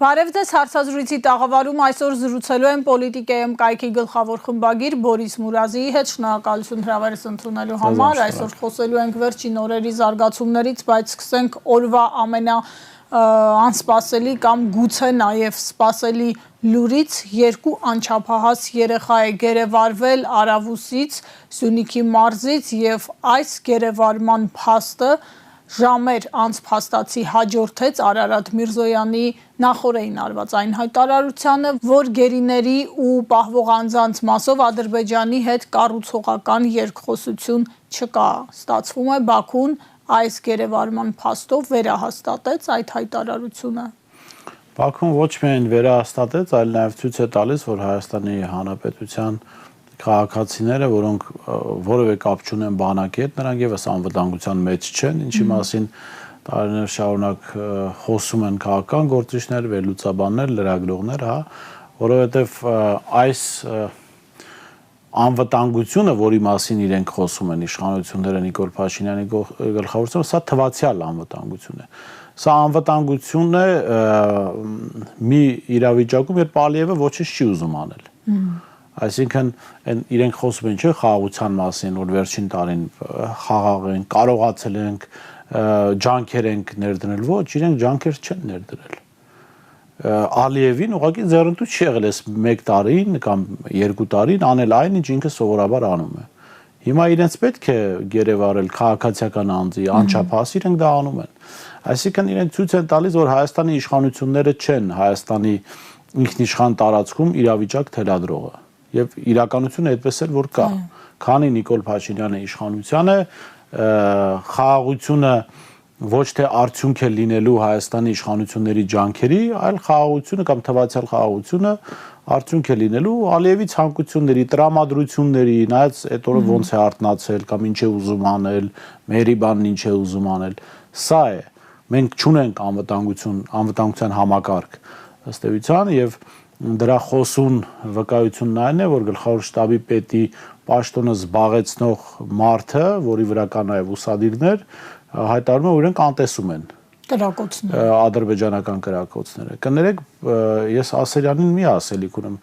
Բարև ձեզ հարցազրույցի տաղավարում այսօր զրուցելու եմ Պոլիտիկ.am կայքի գլխավոր խմբագիր Բորիս Մուրազիի հետ, շնորհակալություն հրավերս ընդունելու համար, այսօր խոսելու ենք վերջին օրերի զարգացումներից, բայց սկսենք օրվա ամենաանսպասելի կամ գուցե նաև սպասելի լուրից, երկու անչափահաս երեխա է գերեվարվել Արավուսից, Սյունիքի մարզից և այս գերեվարման փաստը ժամեր անց փաստացի հաջորդեց Արարատ Միրզոյանի նախօրեին արված այն հայտարարությանը, որ գերիների ու պահվող անձանց մասով Ադրբեջանի հետ կառուցողական երկխոսություն չկա։ Ստացվում է Բաքուն այս գերեվարման փաստով վերահաստատեց այդ հայտարարությունը։ Բաքուն ոչ միայն վերահաստատեց, այլ նաև ցույց է տալիս, որ Հայաստանի Հանրապետության քաղաքացիները, որոնք որևէ կապ չունեն բանակի հետ, նրանք եւս անվտանգության մեջ չեն, ինչի մասին տարիներ շարունակ խոսում են քաղաքական գործիչներ, վերլուծաբաններ, լրագրողներ, հա, որովհետեւ այս անվտանգությունը, որի մասին իրենք խոսում են իշխանությունները Նիկոլ Փաշինյանի գլխավորությամբ, սա թվացial անվտանգություն է։ Սա անվտանգություն է մի իրավիճակում, երբ Ալիևը ոչինչ չի ուզում անել։ Այսինքն իրենք խոսում են չէ խաղաղության մասին, որ վերջին տարին խաղաղ են, կարողացել ենք, ջանքեր ենք ներդրել, ոչ, իրենք ջանքեր չեն ներդրել։ Ալիևին ուղղակի ձեռնտու չի եղել այս 1 տարին կամ 2 տարին անել այն, ինչ ինքը սովորաբար անում է։ Հիմա իրենց պետք է գերեվարել քաղաքացիական անձի, անչափահաս իրենք դա անում են։ Այսինքն իրենք ցույց են տալիս, որ Հայաստանի իշխանությունները չեն Հայաստանի ինքնիշխան տարածքում իրավիճակ թելադրողը։ Եվ իրականությունը այդպես էլ որ կա, քանի Նիկոլ Փաշինյանը իշխանության է, խաղաղությունը ոչ թե արդյունք է լինելու Հայաստանի իշխանությունների ջանքերի, այլ խաղաղությունը կամ թվացial խաղաղությունը արդյունք է լինելու Ալիևի ցանկությունների, տրամադրությունների, նայած այդ օրը ոնց է արթնացել կամ ինչ է ուզում անել, Մեհրիբանն ինչ է ուզում անել, սա է։ Մենք չունենք անվտանգության համակարգ ըստ էության եւ դրա խոսուն վկայությունն այն է, որ գլխավոր շտաբի պետի պաշտոնը զբաղեցնող մարդը, որի վրա կա նաև ուսադիրներ, հայտարարում է, որ իրենք անտեսում են ադրբեջանական կրակոցները։ Կներեք, ես Ասերյանին մի ասելիք ունեմ,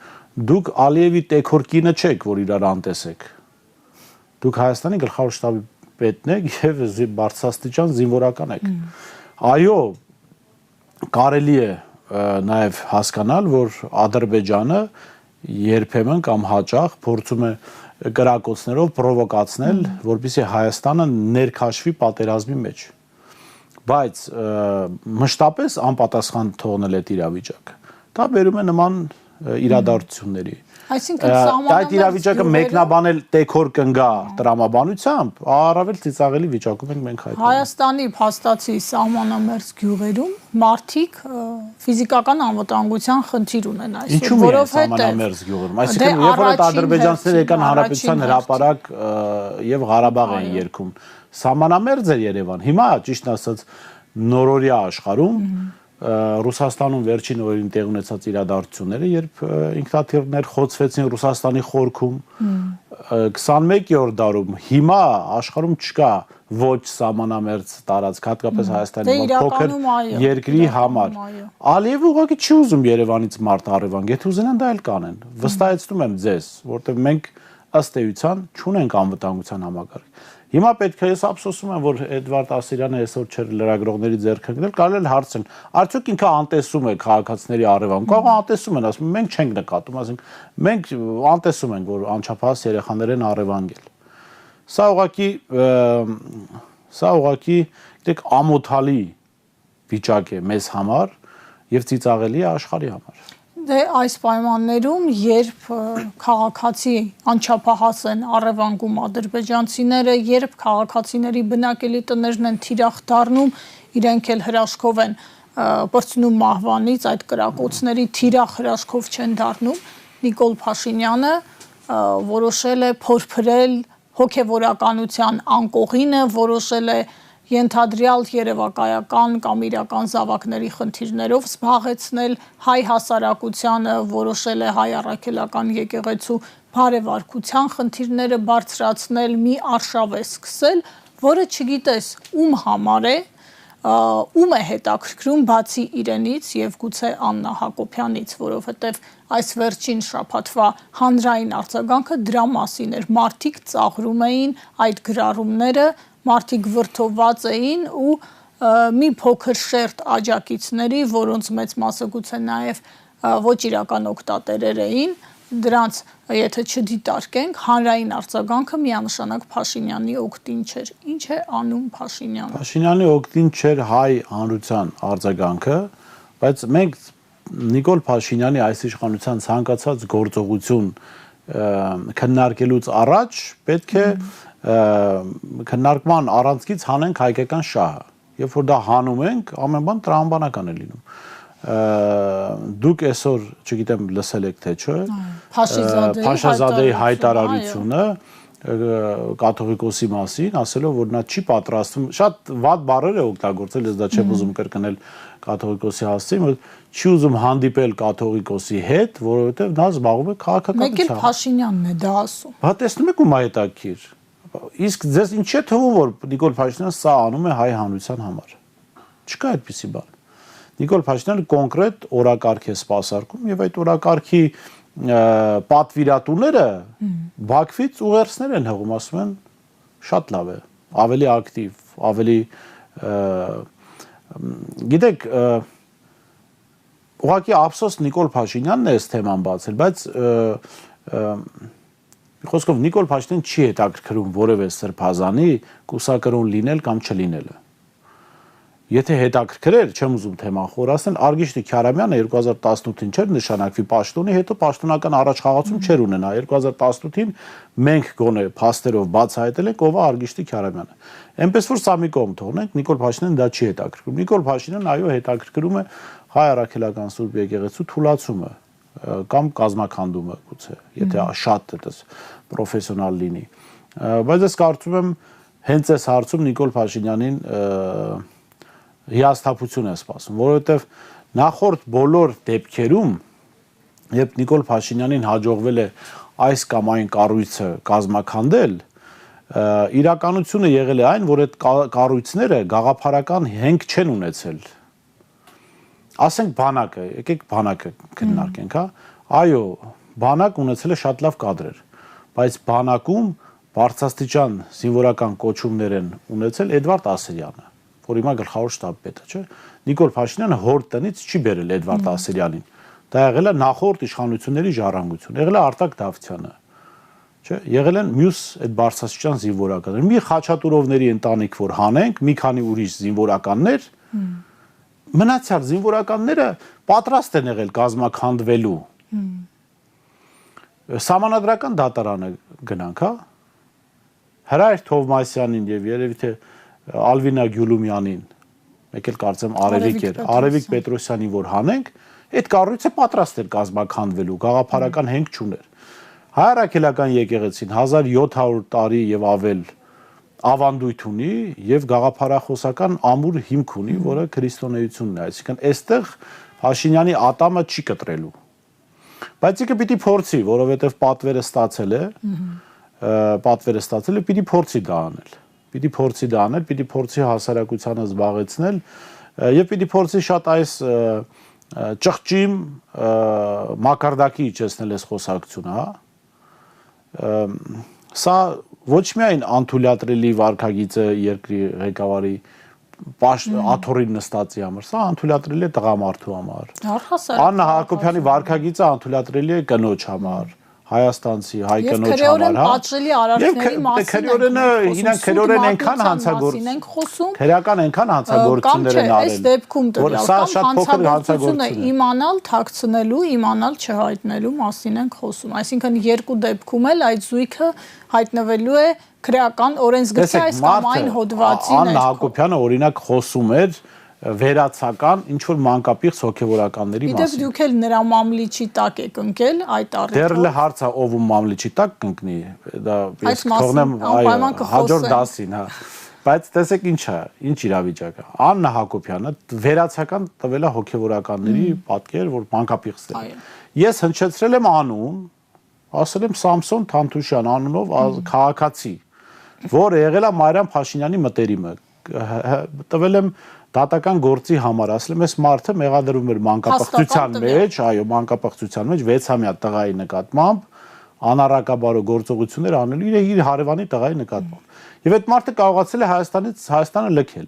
դուք Ալիևի տեքոր կինը չեք, որ իրար անտեսեք։ Դուք Հայաստանի գլխավոր շտաբի պետն եք եւ բարձրաստիճան զինվորական եք։ Այո, կարելի է նաև հասկանալ, որ Ադրբեջանը երբեմն կամ հաճախ փորձում է կրակոցներով պրովոկացնել, որպեսզի Հայաստանը ներքաշվի պատերազմի մեջ։ Բայց մշտապես անպատասխան թողնել այդ իրավիճակը։ Դա բերում է նման իրադարձությունների։ Այսինքն այդ իրավիճակը մեկնաբանել տեքոր կնգա տրամաբանությամբ, առավել ծիծաղելի վիճակում ենք մենք հայտնում։ Հայաստանի փաստացի սահմանամերձ գյուղերում մարդիկ ֆիզիկական անվտանգության խնդիր ունեն այսօր, որովհետև սահմանամերձ գյուղերում, այսինքն երբ որ ադրբեջանցիները եկան Հանրապետության հրապարակ եւ Ղարաբաղ են երգում, սահմանամերձ էր Երևան։ Հիմա ճիշտ ասած նորորյա աշխարհում Ռուսաստանում վերջին օրերին տեղ ունեցած իրադարձությունները, երբ ինքնաթիռներ խոցվեցին Ռուսաստանի խորքում 21-րդ դարում, հիմա աշխարհում չկա ոչ սահմանամերձ տարածք, հատկապես Հայաստանի փոքր երկրի համար։ Ալիևը ուղղակի չի ուզում Երևանից մարդ առևանգ, եթե ուզենան դա էլ կանեն։ Վստահեցնում եմ ձեզ, որտեղ մենք ըստ էության չունենք անվտանգության համակարգ։ Հիմա պետք է ես ափսոսում եմ, որ Էդվարդ Ասիրյանը այսօր չէր լրագրողների ձեռքը ընկնել, կարելի է հարցնել, արդյոք ինքը անտեսում է քաղաքացիների առևանգ, կարող անտեսում են, ասում մենք չենք նկատում, ասենք մենք անտեսում ենք, որ անչափահաս երեխաներ են առևանգել։ Սա ուղղակի դեք ամոթալի վիճակ է մեզ համար եւ ծիծաղելի է աշխարհի համար։ Դե այս պայմաններում, երբ քաղաքացի անչափահաս են առևանգում ադրբեջանցիները, երբ քաղաքացիների բնակելի տներն են թիրախ դառնում, իրենք էլ հրաշքով են պրծնում մահվանից, այդ կրակոցների թիրախ հրաշքով չեն դառնում, Նիկոլ Փաշինյանը որոշել է փորփրել հոգևորականության անկողինը, որոշել է ենթադրյալ երևակայական կամ իրական զավակների խնդիրներով զբաղեցնել հայ հասարակությանը, որոշել է հայ առաքելական եկեղեցու բարևարկության խնդիրները բարձրացնել, մի արշավ է սկսել, որը չգիտես ում համար է, ում է հետաքրքրում բացի իրենից եւ գուցե Աննա Հակոբյանից, որովհետեւ այս վերջին շաբաթվա հանրային արձագանքը դրա մասին էր։ Մարդիկ ծաղրում էին այդ գրառումները, մարդիկ վրդովված էին ու մի փոքր շերտ աջակիցների, որոնց մեծ մասը գուցե նաեւ ոչ իրական օգտատերեր էին, դրանց եթե չդիտարկենք, հանրային արձագանքը միանշանակ Փաշինյանի օգտին չէր։ Ինչ է անում Փաշինյանը։ Փաշինյանի օգտին չէր հայ հանրության արձագանքը, բայց մենք Նիկոլ Փաշինյանի այս իշխանության ցանկացած գործողություն քննարկելուց առաջ պետք է քննարկման առանցքից հանենք հայկական շահը։ Երբ որ դա հանում ենք, ամեն բան տրամաբանական է լինում։ Դուք այսօր, չգիտեմ, լսել եք թե չէ, Փաշազադեի հայտարարությունը կաթողիկոսի մասին, ասելով, որ նա չի պատրաստվում, շատ վատ բառեր է օգտագործել, ես դա չեմ ուզում կրկնել կաթողիկոսի հասցեին, որ չի ուզում հանդիպել կաթողիկոսի հետ, որովհետև նա զբաղվում է քաղաքականությամբ։ Մեկ էլ Փաշինյանն է դա ասում։ Հա տեսնում եք ում հետաքրքիր։ Իսկ ձեզ ինչ է թվում, որ Նիկոլ Փաշինյանը սա անում է հայ հանրության համար։ Չկա այդպիսի բան։ Նիկոլ Փաշինյանը կոնկրետ օրակարգ է սպասարկում եւ այդ օրակարգի պատվիրատուները Բաքվից ուղերձներ են հղում, ասում են շատ լավ է, ավելի ակտիվ, ավելի գիտեք, ուղղակի ափսոս Նիկոլ Փաշինյանն է այս թեման բացել, բայց խոսքով Նիկոլ Փաշինյանն չի հետաքրքրում որևէ սրբազանի կուսակրոն լինել կամ չլինելը։ Եթե հետաքրքրեր, չեմ ուզում թեման խորացնել, Արգիշտի Քյարամյանը 2018-ին չէր նշանակվի պաշտոնի, հետո պաշտոնական առաջխաղացում չէր ունենա։ 2018-ին մենք գոնե փաստերով բացահայտել ենք ով է Արգիշտի Քյարամյանը։ Էնպես որ սա մի կողմ թողնենք, Նիկոլ Փաշինյանն դա չի հետաքրքրում։ Նիկոլ Փաշինյանն այո հետաքրքրում է հայ առաքելական Սուրբ եկեղեցու թուլացումը կամ կազմակերպումը գուցե, եթե շատ այդպես պրոֆեսիոնալ լինի։ Բայց ես կարծում եմ հենց այս հարցում Նիկոլ Փաշինյանին հիասթափություն է սպասում, որովհետև նախորդ բոլոր դեպքերում, երբ Նիկոլ Փաշինյանին հաջողվել է այս կամ այն կառույցը կազմաքանդել, իրականությունը եղել է այն, որ այդ կառույցները գաղափարական հենք չեն ունեցել։ Ասենք բանակը, եկեք բանակը քննարկենք, հա։ Այո, բանակ ունեցել է շատ լավ կադրեր, բայց բանակում բարձրաստիճան զինվորական կոչումներ են ունեցել Էդվարդ Ասիրյանը, որ հիմա գլխավոր շտաբ պետը, չէ։ Նիկոլ Փաշինյանը հոր տնից չի բերել Էդվարդ Ասիրյանին։ Դա եղել է նախորդ իշխանությունների ժառանգություն, եղել է Արտակ Դավթյանը, չէ։ Եղել են մյուս այդ բարձրաստիճան զինվորականներ։ Մի Խաչատուրովների ընտանիք որ հանենք, մի քանի ուրիշ զինվորականներ, մնացյալ զինվորականները պատրաստ են եղել կազմաքանդվելու։ Սահմանադրական դատարանը գնանք, հա։ Հրայր Թովմասյանին եւ երևի թե Ալվինա Գյուլումյանին, մեկ էլ կարծեմ Արևիկ էր, Արևիկ Պետրոսյանին որ հանենք, այդ կառույցը պատրաստ էր կազմաքանդվելու, գաղափարական հենք չուներ։ Հայ առաքելական եկեղեցին 1700 տարի եւ ավել ավանդույթ ունի եւ գաղափարախոսական ամուր հիմք ունի, որը քրիստոնեությունն է, այսինքն այստեղ Փաշինյանի ատամը չի կտրելու։ Բայց եկե պիտի փորձի, որովհետեւ պատվերը ստացել է, պիտի փորձի դա անել։ Պիտի փորձի դա անել, պիտի փորձի հասարակությանը զբաղեցնել եւ պիտի փորձի շատ այս ճղճիմ մակարդակի իջեցնել այս խոսակցությունը, հա։ Սա ոչ միայն անթույլատրելի վարքագիծը երկրի ղեկավարի աթոռին նստածի համար, սա անթույլատրելի է տղամարդու համար։ Աննա Հակոբյանի վարքագիծը անթույլատրելի է կնոջ համար, հայաստանցի, հայ կնոջ համար, հա։ Պատժելի արարքների մասին քրեորեն այնքան քրեական այնքան հանցագործություններ են արել։ Այս դեպքում հանցագործությունը իմանալ, թաքցնելու, իմանալ չհայտնելու մասին ենք խոսում։ Այսինքն երկու դեպքում էլ այդ զույգը հայտնվելու է քրեական օրենսգծի այս կամ այն հոդվածի ներքո։ Աննա Հակոբյանը օրինակ խոսում էր վերացական ինչ որ մանկապիղծ հոգևորականների մասին։ Իդեպ դուք էլ նրա մամլիչի տակ եք ընկել այդ առիթով։ Դեռ էլ հարց է ով ում մամլիչի տակ կընկնի, դա ես թողնեմ հաջորդ դասին, հա։ Բայց տեսեք ինչ է, ինչ իրավիճակ է։ Աննա Հակոբյանը վերացական տվել է հոգևորականների պատկեր, որ մանկապիղծներ։ Ես հնչեցրել եմ անուն, ասել եմ Սամսոն Թանթուշյան անունով քաղաքացի, որը եղել է Մարիամ Փաշինյանի մտերիմը։ Տվել եմ դատական գործի համար, ասել եմ, այս մարդը մեղադրում էր մանկապարտության մեջ, այո, մանկապարտության մեջ 6-ամյա տղայի նկատմամբ անառակաբարո գործողություններ անելու իր հարևանի տղայի նկատմամբ։ Եվ այդ մարդը կարողացել է Հայաստանը լքել։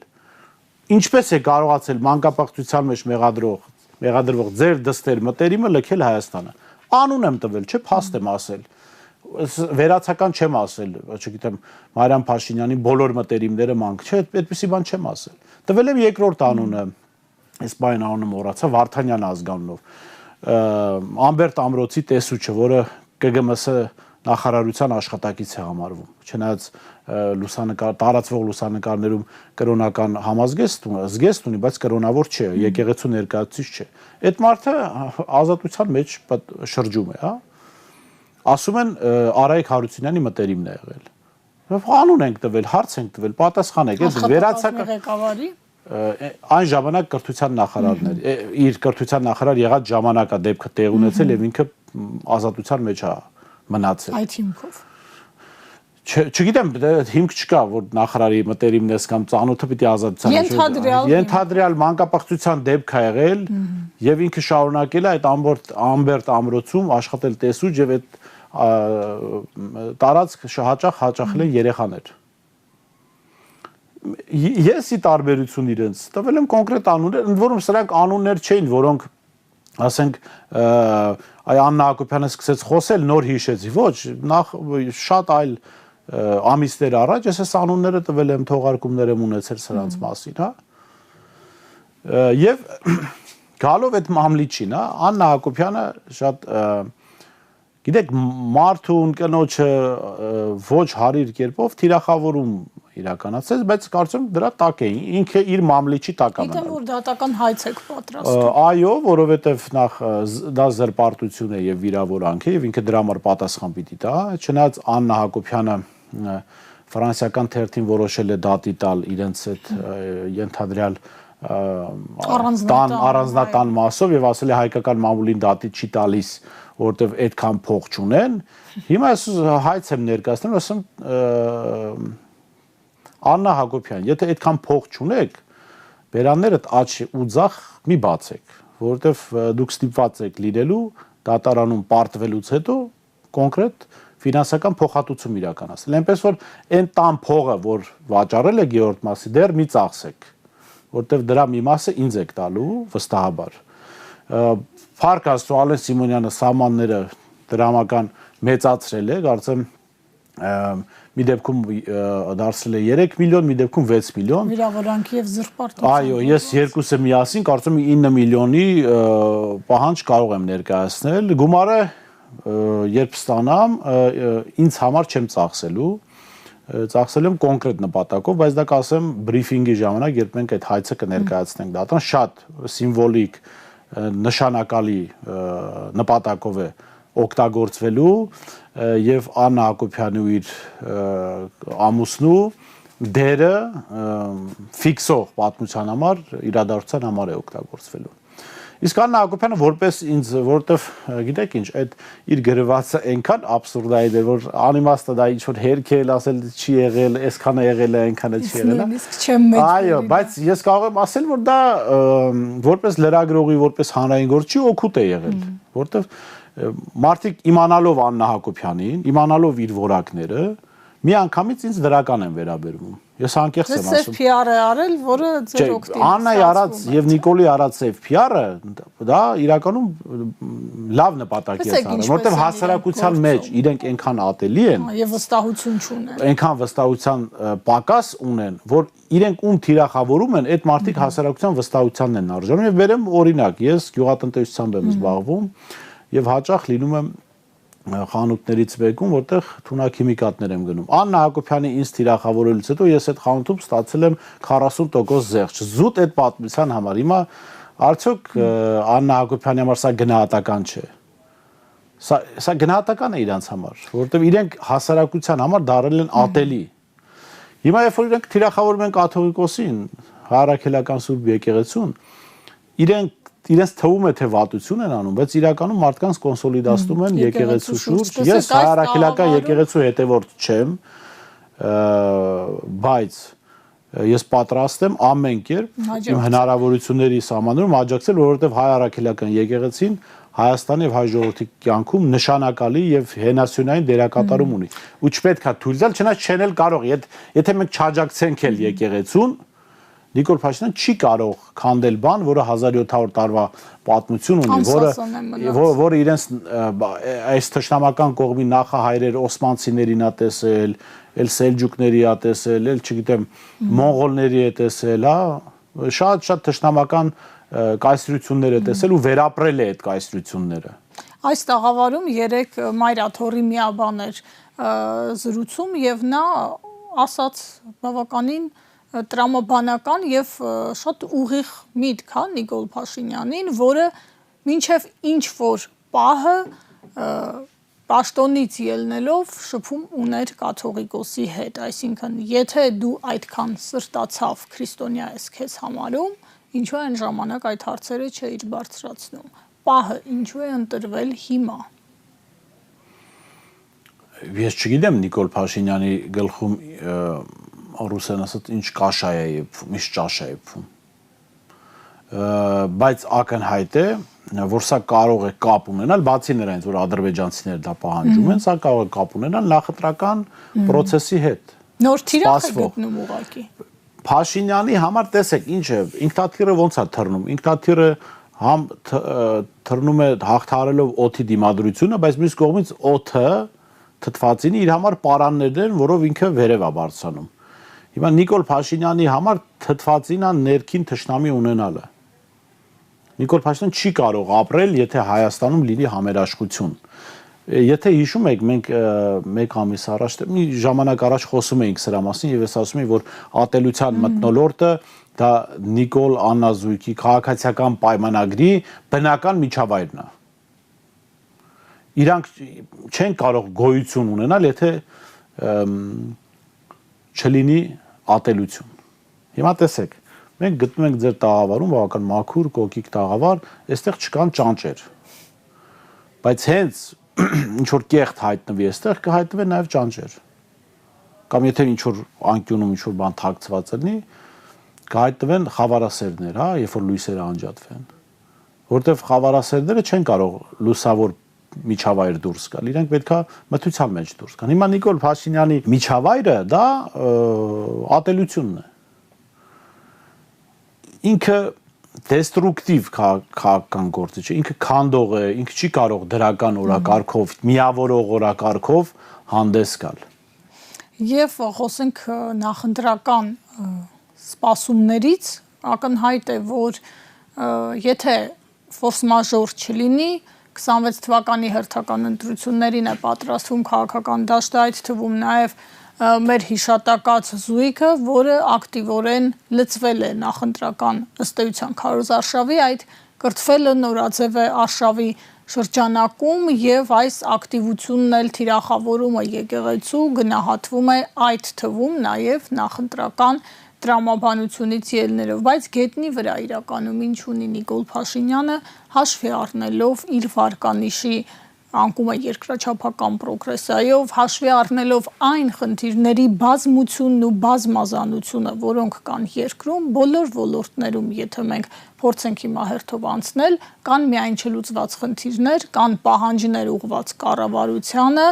Ինչպես է կարողացել մանկապարտության մեջ մեղադրվող ձեր դստեր մտերիմը լքել Հայաստանը։ Անուն եմ տվել, չէ, փաստ եմ ասել։ Վերացական չեմ ասել, չգիտեմ, Մարիամ Փաշինյանի բոլոր մտերիմները մանկ, չէ, այդպիսի բան չեմ ասել։ Տվել եմ երկրորդ անունը, այս բան անունը մոռացա, Վարդանյան ազգանունով։ Ամբերտ Ամրոցի տեսուչը, որը ԿԳՄՍ նախարարության աշխատակից է համարվում, չնայած տարածվող լուսանկարներում կրոնական զգեստ ունի, բայց կրոնավոր չէ, եկեղեցու ներկայացուցիչ չէ։ Այդ մարդը ազատության մեջ շրջում է, հա։ Ասում են Արայիկ Հարությունյանի մտերիմն է եղել։ Անուն ենք տվել, հարց ենք տվել, պատասխան եք, վերացական ղեկավարի այն ժամանակ կրթության նախարարն էր, իր կրթության նախարար եղած ժամանակա դեպքը տեղ ունեցել եւ ինքը ազատության մեջ է մնացել։ Այդ հիմքով։ Չգիտեմ, հիմք չկա, որ նախարարի մտերիմն ես կամ ծանոթը պիտի ազատության մեջ։ Ենթադրյալ մանկապարտության դեպք է եղել եւ ինքը շարունակել է այդ Ամբերտ Ամրոցում աշխատել տեսուչ եւ այդ տարածք հաճախել են երեխաներ։ Ես ի տարբերություն իրենց տվել եմ կոնկրետ անուններ, ընդ որում սրանք անուններ չէին, որոնք ասենք Աննա Հակոբյանը սկսեց խոսել, նոր հիշեցի, ոչ, նախ շատ այլ ամիսներ առաջ ես այս անունները տվել եմ, թողարկումներ եմ ունեցել սրանց մասին, հա։ Եվ գալով այդ մամլիչին, հա, Աննա Հակոբյանը շատ գիտեք, մարդու կնոջը ոչ հարիր կերպով թիրախավորում իրականացրեց, բայց կարծում դրա տակ է, ինքը իր մամլիչի տակ է մնում։ Գիտեմ, որ դատական հայց եք պատրաստում։ Այո, որովհետև նախ դա զրպարտություն է եւ վիրավորանք է եւ ինքը դրա համար պատասխան պիտի տա, չնայած Աննա Հակոբյանը ֆրանսիական թերթին որոշել է դատի տալ իրենց այդ ենթադրյալ առանձնատան մասով եւ ասել է հայկական մամուլին դատի չի տալիս, որովհետեւ այդքան փող չունեն։ Հիմա ես հայց եմ ներկայացնում, ասում Աննա Հակոբյան, եթե այդքան փող չունեք, բերաններդ աճ ու ձախ մի բացեք, որովհետեւ դուք ստիպված եք լինելու դատարանում պարտվելուց հետո կոնկրետ ֆինանսական փոխհատուցում իրականացնել։ Այնպես որ այն տան փողը, որ վաճառել է Գեորգ Մասի, դեռ մի ծախսեք, որովհետեւ դրա մի մասը ինձ եք տալու վստահաբար։ Փառք Աստծո, Ալեն Սիմոնյանը սահմանները դրամական մեծացրել է, կարծեմ մի դեպքում դարձել է 3 միլիոն, մի դեպքում 6 միլիոն։ Վիրավորանքի եւ զրպարտության։ Այո, ես երկուսը միասին կարծում եմ 9 միլիոնի պահանջ կարող եմ ներկայացնել։ Գումարը երբ ստանամ, ինձ համար չեմ ծախսելու, ծախսել եմ կոնկրետ նպատակով, բայց դա կասեմ բրիֆինգի ժամանակ, երբ մենք այդ հայցը կներկայացնենք դատան, շատ սիմվոլիկ, նշանակալի նպատակով է օգտագործվելու եւ Աննա Հակոբյանի ու իր ամուսնու դերը ֆիքսող պատմության համար, իրադարձության համար է օգտագործվելու։ Իսկ Աննա Հակոբյանը որպես ինձ, որովհետև գիտեք ինչ, այդ իր գրվածը այնքան աբսուրդայիդ է, որ անիմաստը դա ինչ որ հերքել, ասել չի եղել, այսքանը եղել է, այնքանը չի եղել։ Իսկ չեմ մեծ։ Այո, բայց ես կարող եմ ասել, որ դա որպես լրագրողի, որպես հանրային գործի օգուտ է եղել, որովհետև մարդիկ իմանալով Աննա Հակոբյանին, իմանալով իր որակները, միանգամից ինձ դրական են վերաբերվում։ Ես անկեղծ եմ ասում։ Սև PR-ը արել, որը ձեր օգտին։ Աննայի արած եւ Նիկոլի արած սև PR-ը դա իրականում լավ նպատակ է արել, որովհետեւ հասարակության մեջ իրենք այնքան ատելի են եւ վստահություն չունեն։ Այնքան վստահության պակաս ունեն, որ իրենք ում թիրախավորում են, այդ մարդիկ հասարակության վստահությանն են արժանում եւ վերեմ օրինակ, ես գյուղատնտեսությամբ եմ զբաղվում եւ հաճախ լինում եմ խանութներից մեկում, որտեղ թունաքիմիկատներ եմ գնում։ Աննա Հակոբյանի ինձ թիրախավորելուց հետո ես այդ խանութում ստացել եմ 40% զեղչ։ Զուտ այդ պատմության համար։ Հիմա արդյոք Աննա Հակոբյանի համար սա գնահատական չէ։ Սա գնահատական է իրանց համար, որովհետև իրենք հասարակության համար դարել են ատելի։ Հիմա երբ որ իրենք թիրախավորում են կաթողիկոսին, հարաքելական Սուրբ եկեղեցուն, իրենց թվում է թե վատություն են անում, բայց իրականում մարդկանց կոնսոլիդացնում են եկեղեցու շուրջ։ Ես հարաքելական եկեղեցու հետևորդ չեմ, բայց ես պատրաստ եմ ամեն կերպ իմ հնարավորությունների սահմաններում աջակցել, որովհետև հայ առաքելական եկեղեցին Հայաստանի եւ հայ ժողովրդի կյանքում նշանակալի եւ հենասյունային դերակատարում ունի։ Ու չպետք է թույլ տալ, չնայած չեն էլ կարող, եթե մենք չաջակցենք էլ եկեղեցուն, Նիկոլ Փաշինյանը չի կարող քանդել բան, որը 1700 տարվա պատմություն ունի, որը իրենց այս թշնամական կողմի նախահայրեր օսմանցիներին ա տեսել, էլ սելջուկների ա տեսել, էլ չգիտեմ, մոնղոլների է տեսել, հա, շատ թշնամական կայսրություններ է տեսել ու վերապրել է այդ կայսրությունները։ Այս տաղավարում երեք Մայրաթորի միաբաներ զրուցում եւ նա ասաց բավականին տրամաբանական եւ շատ ուղիղ միտք, հա, Նիկոլ Փաշինյանին, որը մինչեւ ինչ որ պահը պաշտոնից ելնելով շփում ուներ կաթողիկոսի հետ, այսինքն եթե դու այդքան սրտացավ քրիստոնյա ես քեզ համարում, ինչու է այն ժամանակ այդ հարցերը չէիր բարձրացնում, պահը ինչու է ընտրվել հիմա։ Ես չգիտեմ Նիկոլ Փաշինյանի գլխում ռուսեն ասած ինչ կաշա է եփվում, ինչ ճաշ է եփվում, բայց ակնհայտ է, որ սա կարող է կապ ունենալ, բացի նրանից, որ ադրբեջանցիները դա պահանջում են, սա կարող է կապ ունենալ նախընտրական պրոցեսի հետ։ Նոր թիրախ է գտնում ուղղակի։ Փաշինյանի համար տեսեք ինչ է, ինքնաթիռը ոնց է թռնում, ինքնաթիռը համ թռնում է հաղթահարելով օդի դիմադրությունը, բայց մյուս կողմից օդը թթվածինը իր համար պարաններ են, որով ինքը վերև է բարձրանում։ Հիմա Նիկոլ Փաշինյանի համար թթվածինը ներքին թշնամի ունենալը։ Նիկոլ Փաշինյանը չի կարող ապրել, եթե Հայաստանում լինի համերաշխություն։ Եթե հիշում եք, մենք մեկ ամիս առաջ, մի ժամանակ առաջ խոսում էինք սրա մասին եւ ես ասում էի, որ ատելության մթնոլորտը դա Նիկոլ Աննազույգի քաղաքացիական պայմանագրի բնական միջավայրն է։ Իրանք չեն կարող գոյություն ունենալ, եթե չլինի ատելություն։ Հիմա տեսեք, մենք գտնում ենք ձեր տաղավարում բավական մաքուր, կոկիկ տաղավար, այստեղ չկան ճանճեր։ Բայց հենց ինչ որ կեղտ հայտնվի այստեղ կհայտնվեն նաև ճանճեր։ Կամ եթե ինչ որ անկյունում ինչ որ բան թաքցված լինի, կհայտնվեն խավարասերներ, հա, երբ որ լույսերը անջատվեն։ Որտեվ խավարասերները չեն կարող լուսավոր միջավայր դուրս գալ, իրենք պետքա մթության մեջ դուրս գան։ Հիմա Նիկոլ Փաշինյանի միջավայրը դա ատելությունն է։ Ինքը դեստրուկտիվ քաղաքական գործիչ է, ինքը քանդող է, ինքը չի կարող դրական օրակարգով, միավորող օրակարգով հանդես գալ։ Եվ խոսենք նախընտրական սպասումներից, ակնհայտ է, որ եթե ֆորս մաժոր չլինի, 26 թվականի հերթական ընտրություններին է պատրաստվում քաղաքական դաշտը, այդ թվում նաև մեր հիշատակած զույգը, որը ակտիվորեն լծվել է նախընտրական ըստ էության Քարոզ Արշավի, այդ կրթվելը նորաձև է Արշավի շրջանակում եւ այս ակտիվությունն էլ թիրախավորումը եկեղեցու գնահատվում է այդ թվում նաև նախընտրական տրամաբանությունից ելնելով, բայց գետնի վրա իրականում ինչ ունի Նիկոլ Փաշինյանը հաշվի առնելով իր վարկանիշի անկումը երկրաչափական պրոգրեսիայով, հաշվի առնելով այն խնդիրների բազմությունն ու բազմազանությունը, որոնք կան երկրում, բոլոր ոլորտներում, եթե մենք փորձենք հիմա հերթով անցնել, կան միայն չլուծված խնդիրներ, կան պահանջներ ուղղված կառավարությանը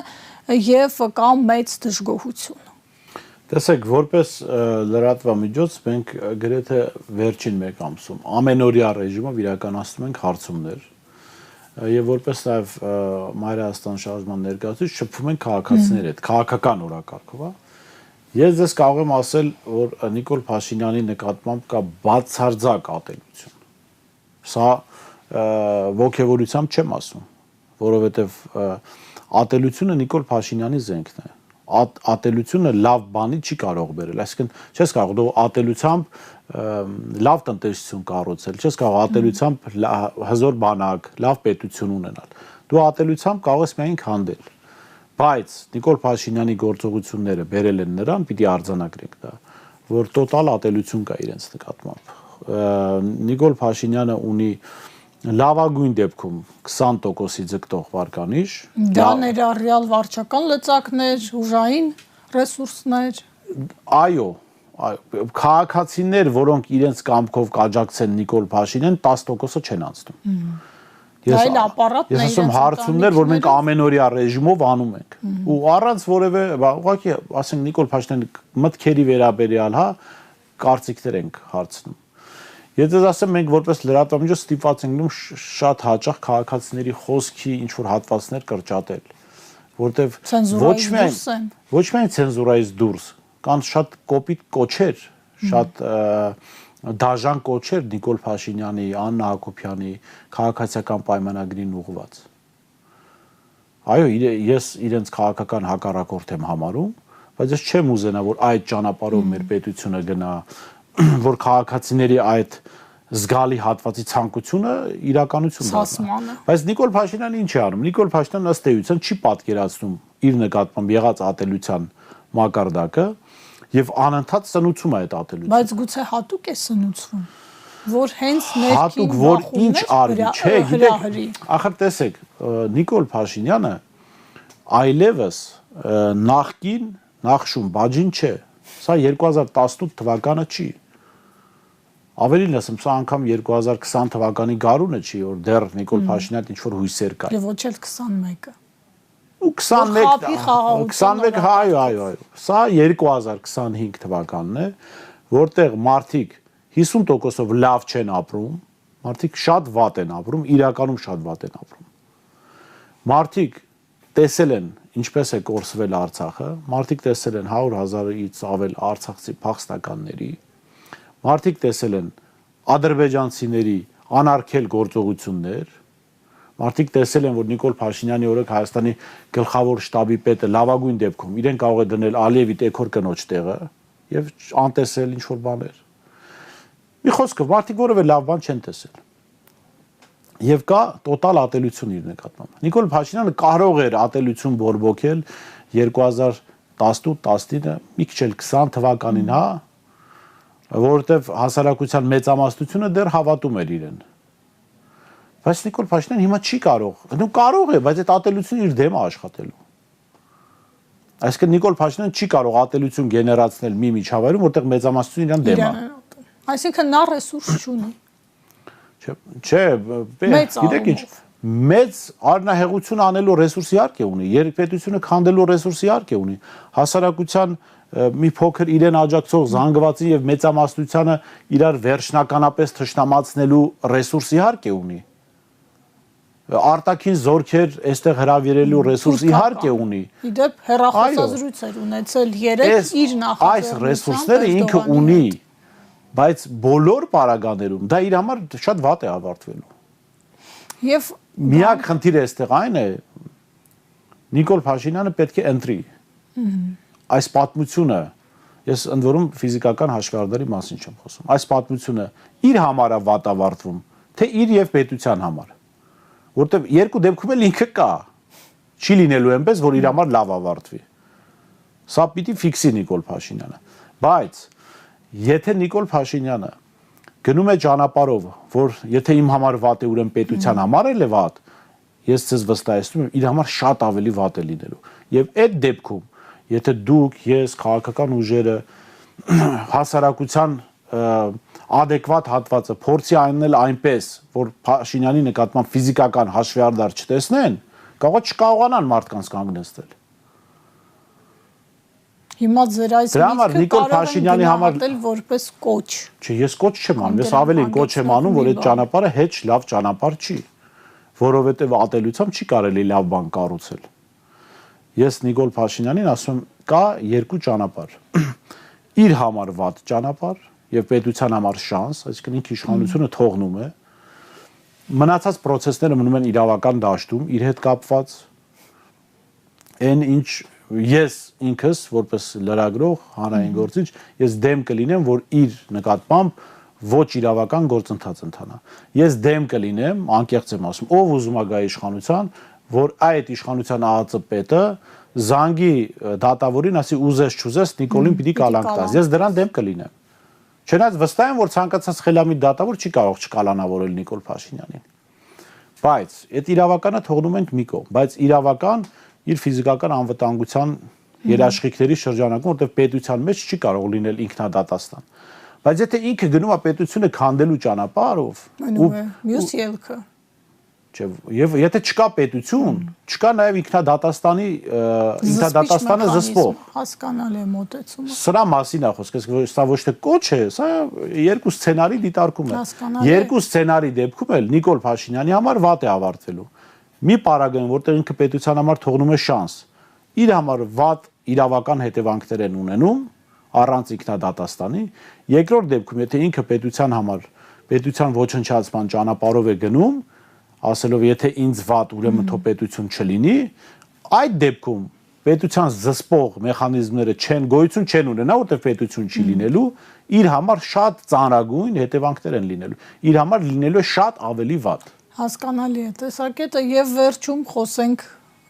եւ կա մեծ դժգոհություն։ Տեսեք, որպես լրատվամիջոց մենք գրեթե վերջին մեկ ամսում ամենօրյա ռեժիմով իրականացնում ենք հարցումներ եւ որպես նաեւ Մայրաստան շարժման ներկայացուցիչ շփվում ենք քաղաքացիների հետ, քաղաքական օրակարգով, հա։ Ես ձեզ կարող եմ ասել, որ Նիկոլ Փաշինյանի նկատմամբ կա բացարձակ ատելություն։ Սա ոգևորությամբ չեմ ասում, որովհետեւ ատելությունը Նիկոլ Փաշինյանի զենքն է։ Ատելությունը լավ բանի չի կարող բերել, այսինքն չես կարող դու ատելությամբ լավ տնտեսություն կառուցել, չես կարող ատելությամբ հզոր բանակ, լավ պետություն ունենալ։ Դու ատելությամբ կարող ես միայն քանդել։ Բայց Նիկոլ Փաշինյանի գործողությունները բերել են նրան, պիտի արձանագրենք դա, որ տոտալ ատելություն կա իրենց նկատմամբ։ Նիկոլ Փաշինյանը ունի լավագույն դեպքում 20%-ի ձգտող վարկանիշ, դա ներառյալ վարչական լծակներ, ուժային ռեսուրսներ, այո, քաղաքացիներ, որոնք իրենց կամքով կաջակցեն Նիկոլ Փաշինյան, 10%-ը չեն անցնում։ Ես ասում հարցումներ, որ մենք ամենօրյա ռեժիմով անում ենք։ Ու առանց որևէ, ուղղակի, ասենք Նիկոլ Փաշինյանի մտքերի վերաբերյալ, հա, կարծիքներ ենք հարցնում։ Եթե ասեմ մենք որպես լրատվամիջոց ստիպված ենք լինում շատ հաճախ քաղաքացիների խոսքի ինչ որ հատվածներ կրճատել, որտեվ ոչ միայն ցենզուրայից դուրս, կան շատ կոպիտ կոչեր, շատ դաժան կոչեր Նիկոլ Փաշինյանի, Աննա Հակոբյանի քաղաքացիական պայմանագրին ուղղված։ Այո, ես իրենց քաղաքական հակառակորդ եմ համարում, բայց ես չեմ ուզենա, որ այդ ճանապարհով մեր պետությունը գնա, որ քաղաքացիների այդ զգալի հատվածի ցանկությունը իրականություն դառնա։ Բայց Նիկոլ Փաշինյանը ինչ է անում։ Նիկոլ Փաշինյանը ըստ էության չի պատկերացնում իր նկատմամբ եղած ատելության մակարդակը եւ անընդհատ սնուցում է այդ ատելությունը։ Բայց գուցե հատուկ է սնուցվում, որ հենց ներքին հատուկ որ ինչ արվի, չէ, գիտեք, ախր տեսեք, Նիկոլ Փաշինյանը այլևս նախկին նախշում բաժին չէ։ Սա 2018 թվականը չի։ Ավելին ասեմ, սա անգամ 2020 թվականի գարունը չի, որ դեռ Նիկոլ Փաշինյանը ինչ որ հույսեր կա։ Եվ ոչ էլ 21-ը։ Ու 21, այո։ Սա 2025 թվականն է, որտեղ մարդիկ 50%-ով լավ չեն ապրում, մարդիկ շատ վատ են ապրում, իրականում շատ վատ են ապրում։ Մարդիկ տեսել են ինչպես է կորսվել Արցախը, մարդիկ տեսել են 100,000-ից ավել արցախցի փախստականների, մարդիկ տեսել են ադրբեջանցիների անարգել գործողություններ, մարդիկ տեսել են, որ Նիկոլ Փաշինյանի օրոք Հայաստանի գլխավոր շտաբի պետը լավագույն դեպքում իրեն կարող է դնել Ալիևի տեքոր կնոջ տեղը եւ անտեսել ինչ որ բաներ։ Մի խոսքով մարդիկ որևէ լավ բան չեն տեսել։ Եվ կա տոտալ ատելություն իր նկատմամբ։ Նիկոլ Փաշինյանը կարող էր ատելություն բորբոքել 2018-19, մի քիչ էլ 20 թվականին, հա, որովհետև հասարակության մեծամասնությունը դեռ հավատում էր իրեն։ Բայց Նիկոլ Փաշինյանը հիմա չի կարող, նու կարող է, բայց այդ ատելությունը իր դեմ է աշխատելու։ Այսինքն Նիկոլ Փաշինյանը չի կարող ատելություն գեներացնել մի միջավայրում, որտեղ մեծամասնությունը իրան դեմ է։ Այսինքն նա ռեսուրս չունի։ Չէ, գիտեք ինչ, մեծ առնահեղություն անելու ռեսուրս իհարկե ունի, երկպետությունը քանդելու ռեսուրս իհարկե ունի, հասարակության մի փոքր իրեն աջակցող զանգվածի եւ մեծամասնությանը իրար վերջնականապես թշնամացնելու ռեսուրս իհարկե ունի։ Արտաքին զորքեր այստեղ հրավիրելու ռեսուրս իհարկե ունի։ Իդեպ հեռախոսազրույց էր ունեցել 3 իր նախաձեռնությամբ։ Այս ռեսուրսները ինքը ունի, բայց բոլոր պարագաներում դա իր համար շատ վատ է ավարտվելու։ Եվ միակ խնդիրը այստեղ այն է, Նիկոլ Փաշինյանը պետք է ընտրի։ Այս պատմությունը, ես ընդ որում ֆիզիկական հաշվարկների մասին չեմ խոսում, այս պատմությունը իր համար է վատ ավարտվում, թե իր եւ պետության համար, որտեղ երկու դեպքում էլ ինքը կա, չի լինելու այնպես, որ իր համար լավ ավարտվի։ Սա պիտի ֆիքսի Նիկոլ Փաշինյանը, բայց եթե Նիկոլ Փաշինյանը գնում է ճանապարհով, որ եթե իմ համար վատ է, ուրեմն պետության համար էլ է վատ, ես ցեզ վստահեցնում եմ, իր համար շատ ավելի վատ է լինելու։ Եվ այդ դեպքում եթե դուք, ես, քաղաքական ուժերը հասարակության adekvat հատվածը փորձի անել այնպես, որ Փաշինյանի նկատմամբ ֆիզիկական հաշվեհարդար չտեսնեն, կարող է չկարողանան մարդկանց կանգնեցնել։ Հիմա ձեր այս Նիկոլ Փաշինյանի համար որպես կոչ։ Չէ, ես կոչ չեմ անում, ես ավելին կոչ եմ անում, որ այդ ճանապարհը հեչ լավ ճանապարհ չի, որովհետև ատելությամբ չի կարելի լավ բան կառուցել։ Ես Նիկոլ Փաշինյանին ասում եմ, կա երկու ճանապարհ։ Իր համար վատ ճանապարհ եւ պետության համար շանս, այսինքն ինքը իշխանությունը թողնում է։ Մնացած process-ները մնում են իրավական դաշտում, իր հետ կապված։ Այն ինչ ես ինքս որպես լրագրող, հանրային գործիչ, ես դեմ կլինեմ, որ իր նկատմամբ ոչ իրավական գործընթաց ընթանա։ Ես դեմ կլինեմ, անկեղծ եմ ասում, ով ուզում է գա իշխանության, որ այդ իշխանության ԱԱԾ պետը զանգի դատավորին ասի ուզես չուզես Նիկոլին պիտի կալանք տաս։ Ես դրան դեմ կլինեմ։ Չնայած վստահ եմ, որ ցանկացած խելամիտ դատավոր չի կարող չկալանավորել Նիկոլ Փաշինյանին։ Բայց այդ իրավականը թողնում ենք մի կողմ, բայց իրավական իր ֆիզիկական անվտանգության երաշխիքների շրջանակում, որտեղ պետության մեջ չի կարող լինել ինքնադատաստան։ Բայց եթե ինքը գնում է պետությունը քանդելու ճանապարհով, մյուս ելքը եւ եթե չկա պետություն, չկա նաեւ ինքնադատաստանը զսպող։ Հասկանալի է մոտեցումը։ Սրա մասին է խոսքը, սա ոչ թե կոչ է, սա երկու սցենարի դիտարկում է։ Երկու սցենարի դեպքում էլ Նիկոլ Փաշինյանի համար վատ է ավարտվելու։ Մի պարագայում, որտեղ ինքը պետության համար թողնում է շանս, իր համար վատ իրավական հետևանքներ են ունենում առանց ինքնադատաստանի, երկրորդ դեպքում, եթե ինքը պետության համար պետության ոչնչացման ճանապարհով է գնում, ասելով եթե ինձ վատ, ուրեմն թող պետություն չլինի, այդ դեպքում պետության զսպող մեխանիզմները գոյություն չեն ունենա, որտեղ պետություն չի լինելու, իր համար շատ ծանրագույն հետևանքներ են լինելու, իր համար լինելու է շատ ավելի վատ։ Հասկանալի է տեսակետը եւ վերջում խոսենք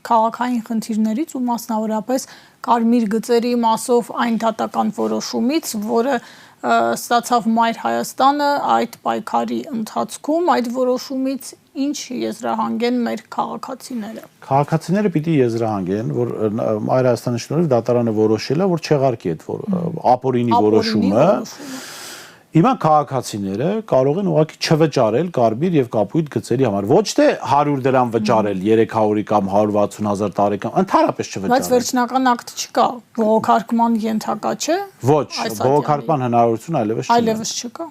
քաղաքային խնդիրներից ու մասնավորապես կարմիր գծերի մասով այն դատական որոշումից, որը ստացավ Մայր Հայաստանը այդ պայքարի ընթացքում, այդ որոշումից ինչ եզրահանգեն մեր քաղաքացիները։ Քաղաքացիները պիտի եզրահանգեն, որ Մայր Հայաստանի շնորհիվ դատարանը որոշել է, որ չեղարկի այդ ապօրինի որոշումը։ Հիմա քաղաքացիները կարող են ուղղակի չվճարել կարմիր եւ կապույտ գծերի համար, ոչ թե 100 դրամ վճարել 300-ի կամ 160,000 տարեկան, ընդհանրապես չվճարել։ Բայց վերջնական ակտ չկա, բողոքարկման ենթակա չէ։ Ոչ, բողոքարկման հնարավորություն այլևս չկա։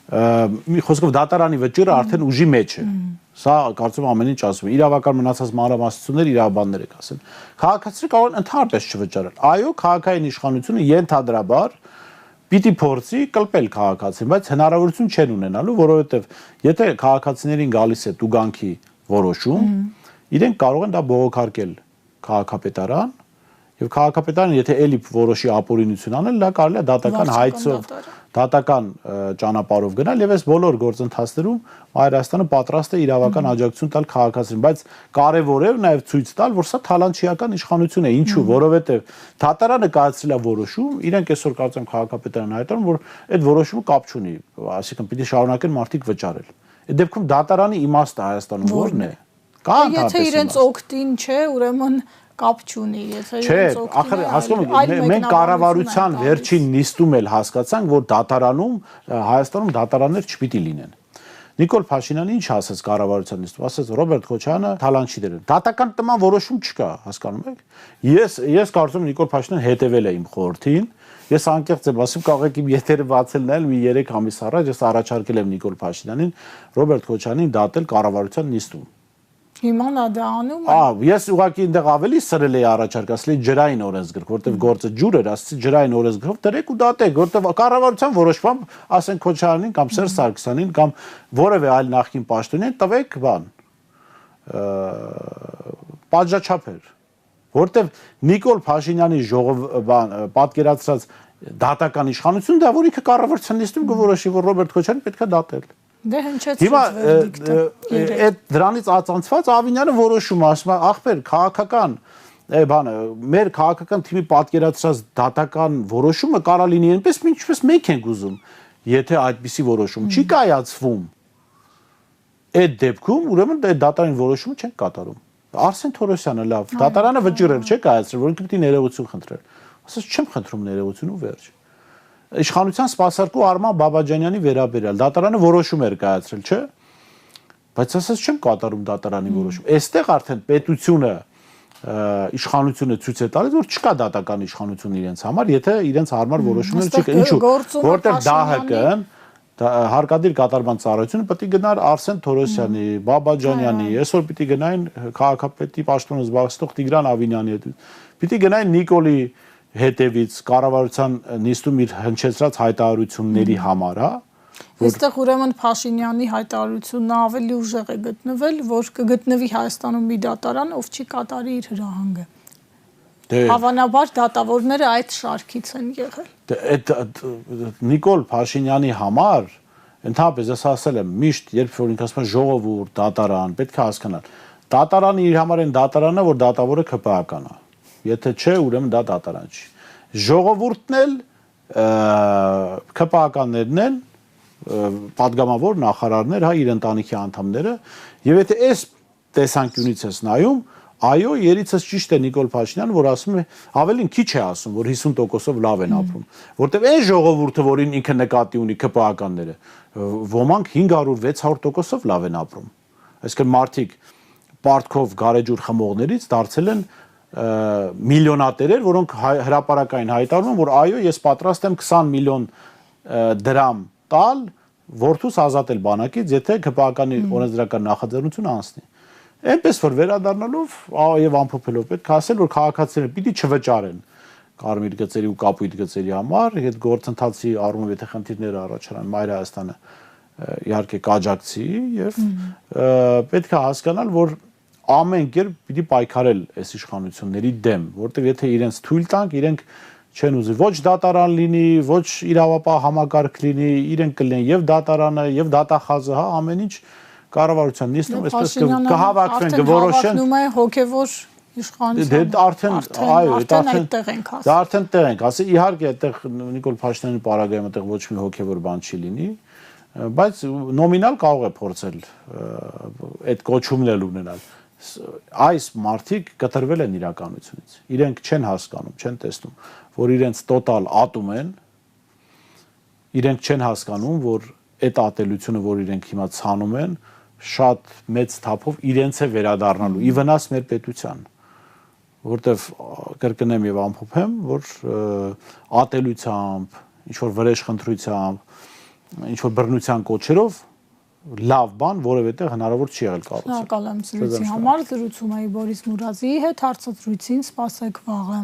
Մի խոսքով դատարանի վճիռը արդեն ուժի մեջ է։ Սա կարծում եմ ամեն ինչ ասում է։ Իրավական մնացած մանրամասնություններ իրավաբաններ եք ասել։ Քաղաքացիները կարող են ընդհանրապես չվճարել։ Այո, քաղաքային իշխանությունը ենթադրաբար պիտի փորձի կլպել քաղաքացին, բայց հնարավորություն չեն ունենալու, որովհետև եթե քաղաքացիներին գալիս է տուգանքի որոշում, իրենք կարող են դա բողոքարկել քաղաքապետարան, եւ քաղաքապետարանը եթե էլի որոշի ապօրինություն անել, դա կարելի է դատական հայցով, դատական ճանապարհով գնալ եւ այս բոլոր գործընթացներում Հայաստանը պատրաստ է իրավական աջակցություն տալ քաղաքացիներին, բայց կարեւոր է նաեւ ցույց տալ, որ սա թալանչիական իշխանություն է, ինչու, որովհետեւ դատարանը կայացրել է որոշում, իրենք այսօր կարծեմ քաղաքապետարան հայտարարում, որ այդ որոշումը կապ չունի, այսինքն պիտի շարունակեն մարդիկ վճարել։ Այդ դեպքում դատարանի իմաստը Հայաստանում ո՞րն է։ Կա եթե իրենց օգտին չէ, ուրեմն կապ չունի, եթե իրենց օգտին է։ Հասկանում եք, մենք կառավարության վերջին նիստում էլ հասկացանք, որ դատարանում Հայաստանում դատարաններ չպիտի լինեն։ Նիկոլ Փաշինյանը ինչ ասաց կառավարության նիստում, ասաց Ռոբերտ Քոչարյանը թալանչիներ են։ Դատական տման որոշում չկա, հասկանում եք։ Ես կարծում եմ Նիկոլ Փաշինյանը հետևել է իմ խորհրդին։ Ես անկեղծ եմ ասում, կարող եք իմ եթերը բացել նայել մի 3 ամիս առաջ ես առաջարկել եմ Նիկոլ Փաշինյանին Ռոբերտ Քոչարյանին դատել կառավարության նիստում։ Հիմա նա դա անում է։ Ես ուղղակի այնտեղ ավելի սրել էի առաջարկ, ասել ջրային օրենսգրք, որտեղ գործը ջուր էր, ասեցի ջրային օրենսգրքով դրեք ու դատեք, որտեղ կառավարության որոշմամբ, ասենք Քոչարյանին կամ Սերժ Սարգսյանին կամ որևէ այլ նախկին պաշտոնյա տվեք պատժաչափեր, որտեղ Նիկոլ Փաշինյանի պատկերացրած դատական իշխանություն դա որ ինքը կառավարության նիստում կորոշի, որ Ռոբերտ Քոչարյանին պետք է դատել։ Դե հնչեցրեց վերդիկտը։ Այդ դրանից ածանցված Ավինյանը որոշում ասում է, ախպեր, քաղաքական մեր քաղաքական թիմի պատկերացրած դատական որոշումը կարա լինի այնպես, ինչպես մենք ենք ուզում։ Եթե այդպիսի որոշում չի կայացվում, այդ դեպքում ուրեմն այդ դատարանի որոշումը չեն կատարում։ Արսեն Թորոսյանը լավ, դատարանը վճիռել չէ կայացրել, որ ինքը պիտի ներողություն խնդրել։ Ասես չեմ խնդրում ներողություն ու վերջ։ Իշխանության սպասարկու Արման Բաբաջանյանի վերաբերյալ դատարանը որոշում էր կայացրել, չէ՞։ Բայց ասես չեմ կատարում դատարանի որոշում։ Այստեղ արդեն պետությունը իշխանությունը ցույց է տալիս, որ չկա դատական իշխանություն իրենց համար, եթե իրենց հարմար որոշումներ չկա։ Ինչու՞։ Որտեղ ԴՀԿ-ն հարկադիր կատարման ծառայությունը պետք է գնար Արսեն Թորոսյանի, Բաբաջանյանի, այսօր պետք է գնային քաղաքապետի պաշտոնը զբաղեցնող Տիգրան Ավինյանի հետ։ Պետք է գնային Նիկոլի հետևից կառավարության նիստում իր հնչեցրած հայտարարությունների համար, հա։ Այստեղ ուրեմն Փաշինյանի հայտարարությունն ավելի ուժեղ է գտնվել, որ կգտնվի Հայաստանում մի դատարան, ով չի կատարի իր հրահանգը։ Հավանաբար դատավորները այդ շարքից են եղել։ Այդ Նիկոլ Փաշինյանի համար ընդհանրապես ես ասել եմ միշտ, երբ որ ինքը ասում է ժողովուրդ, դատարան, պետք է հասկանալ։ Դատարանը իր համար այն դատարանն է, որ դատավորը ԿՊԱ-ական է։ Եթե չէ, ուրեմն դա դատարան չի։ Ժողովուրդն էլ ԿՊԱ-ականներն են, падգամավոր նախարարներ, հա, իր ընտանիքի անդամները, եւ եթե այս տեսանկյունից ես նայում, Այո, երիցս ճիշտ է Նիկոլ Փաշինյանը, որ ասում է, ավելին քիչ է ասում, որ 50%-ով լավ են ապրում, որտեվ այն ժողովուրդը, որին ինքը նկատի ունի ԿՊԱ-ականները, ոմանք 500-600%-ով լավ են ապրում։ Այսինքն մարդիկ պարտքով գարեջուր խմողներից դարձել են միլիոնատերեր, որոնք հրապարակային հայտարարում են, որ այո, ես պատրաստ եմ 20 միլիոն դրամ տալ, որդուս ազատել բանակից, եթե ԿՊԱ-ականի օրենսդրական նախաձեռնությունը անցնի։ Այնպես որ վերադառնալով եւ ամփոփելով պետք է ասել, որ քաղաքացիները պիտի չվճարեն կարմիր գծերի ու կապույտ գծերի համար, այդ գործընթացի առումով եթե խնդիրները առաջանան, Մայր Հայաստանը իհարկե կաջակցի եւ պետք է հասկանալ, որ ամեն կերպ պիտի պայքարել այս իշխանությունների դեմ, որտեղ եթե իրենց թույլ տանք, իրենք չեն ուզի ոչ դատարան լինի, ոչ իրավապահ համակարգ լինի, իրենք կլինեն եւ դատարանը, եւ դատախազը, հա, ամեն ինչ կառավարության նիստում այսպես կհավաքվեն, կորոշեն։ Հավակնում է հոգեվոր իշխանություն։ Դե արդեն, այո, այդտեղ ենք ասել։ Դա արդեն տեղ ենք ասել, իհարկե այդտեղ Նիկոլ Փաշինյանի պարագայում այդտեղ ոչ մի հոգեվոր բան չի լինի, բայց նոմինալ կարող է փորձել այդ կոչումն էլ ունենալ։ Այս մարդիկ կտրվել են իրականությունից։ Իրենք չեն հասկանում, չեն տեսնում, որ իրենց տոտալ ատում են, իրենք չեն հասկանում, որ այդ ատելությունը, որ իրենք հիմա ցանում են, շատ մեծ թափով իրենց է վերադառնալու ի վնաս մեր պետության, որտեվ կրկնեմ եւ ամփոփեմ, որ ատելությամբ, ինչ որ վրեժխնդրությամբ, ինչ որ բռնության կոչերով լավ բան որևէ տեղ հնարավոր չի եղել կառուցել։ Շնորհակալ եմ զրույցի համար, զրուցում էի Բորիս Մուրադի հետ, հարցազրույցին սպասեք վաղը։